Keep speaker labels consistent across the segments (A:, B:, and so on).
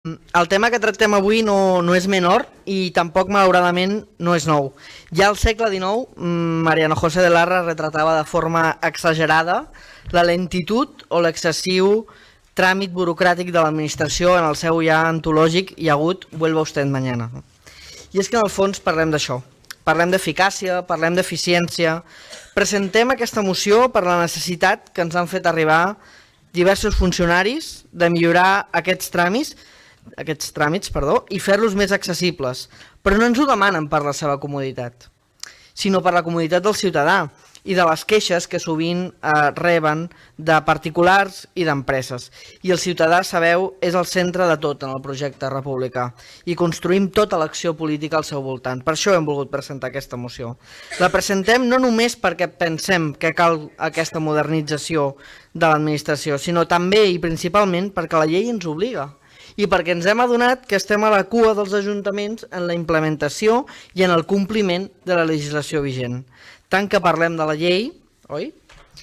A: El tema que tractem avui no és menor i tampoc, malauradament, no és nou. Ja al segle XIX, Mariano José de Larra retratava de forma exagerada la lentitud o l'excessiu tràmit burocràtic de l'administració en el seu ja antològic i agut Vuelva usted mañana. I és que en el fons parlem d'això. Parlem d'eficàcia, parlem d'eficiència. Presentem aquesta moció per la necessitat que ens han fet arribar diversos funcionaris de millorar aquests tràmits i fer-los més accessibles, però no ens ho demanen per la seva comoditat, sinó per la comoditat del ciutadà i de les queixes que sovint reben de particulars i d'empreses. I el ciutadà, sabeu, és el centre de tot en el projecte republicà i construïm tota l'acció política al seu voltant. Per això hem volgut presentar aquesta moció. La presentem no només perquè pensem que cal aquesta modernització de l'administració, sinó també i principalment perquè la llei ens obliga i perquè ens hem adonat que estem a la cua dels ajuntaments en la implementació i en el compliment de la legislació vigent. Tant que parlem de la llei, oi?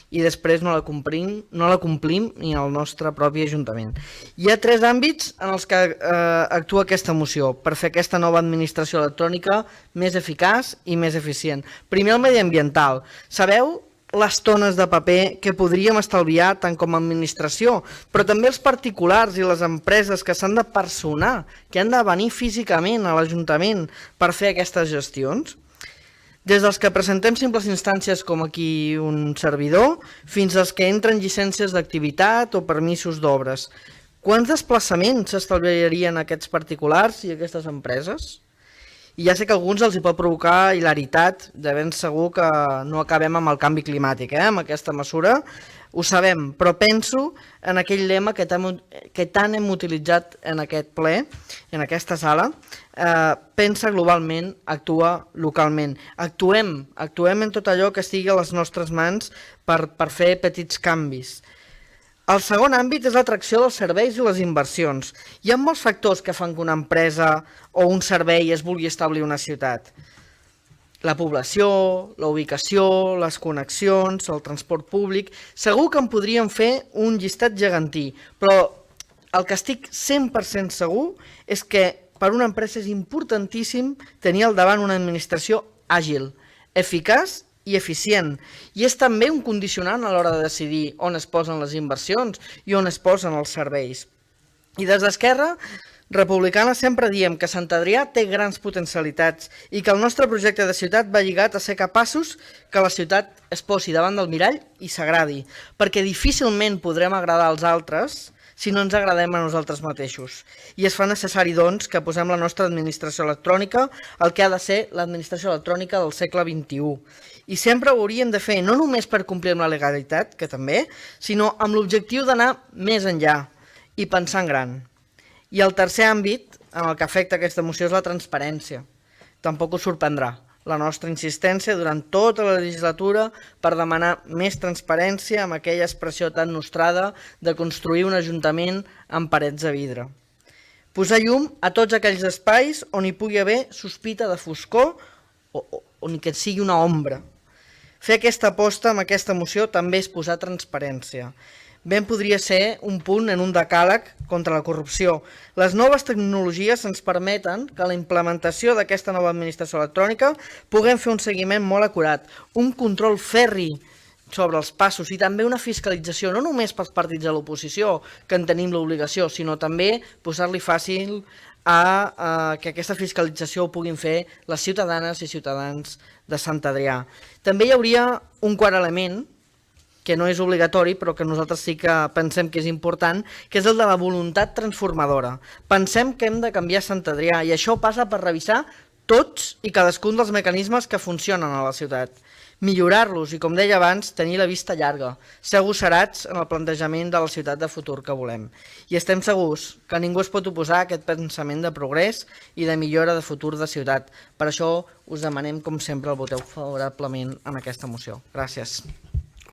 A: I després no la complim ni al nostre propi ajuntament. Hi ha 3 àmbits en els que actua aquesta moció per fer aquesta nova administració electrònica més eficaç i més eficient. Primer, el mediambiental. Sabeu les tones de paper que podríem estalviar tant com a administració, però també els particulars i les empreses que s'han de personar, que han de venir físicament a l'Ajuntament per fer aquestes gestions? Des dels que presentem simples instàncies com aquí un servidor, fins als que entren llicències d'activitat o permisos d'obres. Quants desplaçaments s'estalviarien aquests particulars i aquestes empreses? I ja sé que a alguns els hi pot provocar hilaritat, de ben segur que no acabem amb el canvi climàtic, amb aquesta mesura, ho sabem, però penso en aquell lema que tant hem utilitzat en aquest ple, en aquesta sala, pensa globalment, actua localment. Actuem en tot allò que estigui a les nostres mans per fer petits canvis. El segon àmbit és l'atracció dels serveis i les inversions. Hi ha molts factors que fan que una empresa o un servei es vulgui establir a una ciutat. La població, la ubicació, les connexions, el transport públic. Segur que en podríem fer un llistat gegantí, però el que estic 100% segur és que per una empresa és importantíssim tenir al davant una administració àgil, eficaç i eficient. I és també un condicionant a l'hora de decidir on es posen les inversions i on es posen els serveis. I des d'Esquerra Republicana sempre diem que Sant Adrià té grans potencialitats i que el nostre projecte de ciutat va lligat a ser capaços que la ciutat es posi davant del mirall i s'agradi, perquè difícilment podrem agradar als altres si no ens agradem a nosaltres mateixos. I es fa necessari, doncs, que posem la nostra administració electrònica el que ha de ser l'administració electrònica del segle XXI. I sempre ho hauríem de fer, no només per complir amb la legalitat, que també, sinó amb l'objectiu d'anar més enllà i pensar en gran. I el tercer àmbit en el que afecta aquesta moció és la transparència. Tampoc us sorprendrà la nostra insistència durant tota la legislatura per demanar més transparència amb aquella expressió tan nostrada de construir un ajuntament amb parets de vidre. Posar llum a tots aquells espais on hi pugui haver sospita de foscor o ni que sigui una ombra. Fer aquesta aposta amb aquesta moció també és posar transparència. Ben podria ser un punt en un decàleg contra la corrupció. Les noves tecnologies ens permeten que la implementació d'aquesta nova administració electrònica puguem fer un seguiment molt acurat, un control ferri sobre els passos i també una fiscalització, no només pels partits de l'oposició, que en tenim l'obligació, sinó també posar-li fàcil a que aquesta fiscalització ho puguin fer les ciutadanes i ciutadans de Sant Adrià. També hi hauria un quart element que no és obligatori, però que nosaltres sí que pensem que és important, que és el de la voluntat transformadora. Pensem que hem de canviar Sant Adrià i això passa per revisar tots i cadascun dels mecanismes que funcionen a la ciutat, millorar-los i, com deia abans, tenir la vista llarga, ser agosarats en el plantejament de la ciutat de futur que volem. I estem segurs que ningú es pot oposar a aquest pensament de progrés i de millora de futur de ciutat. Per això us demanem, com sempre, el voteu favorablement en aquesta moció. Gràcies.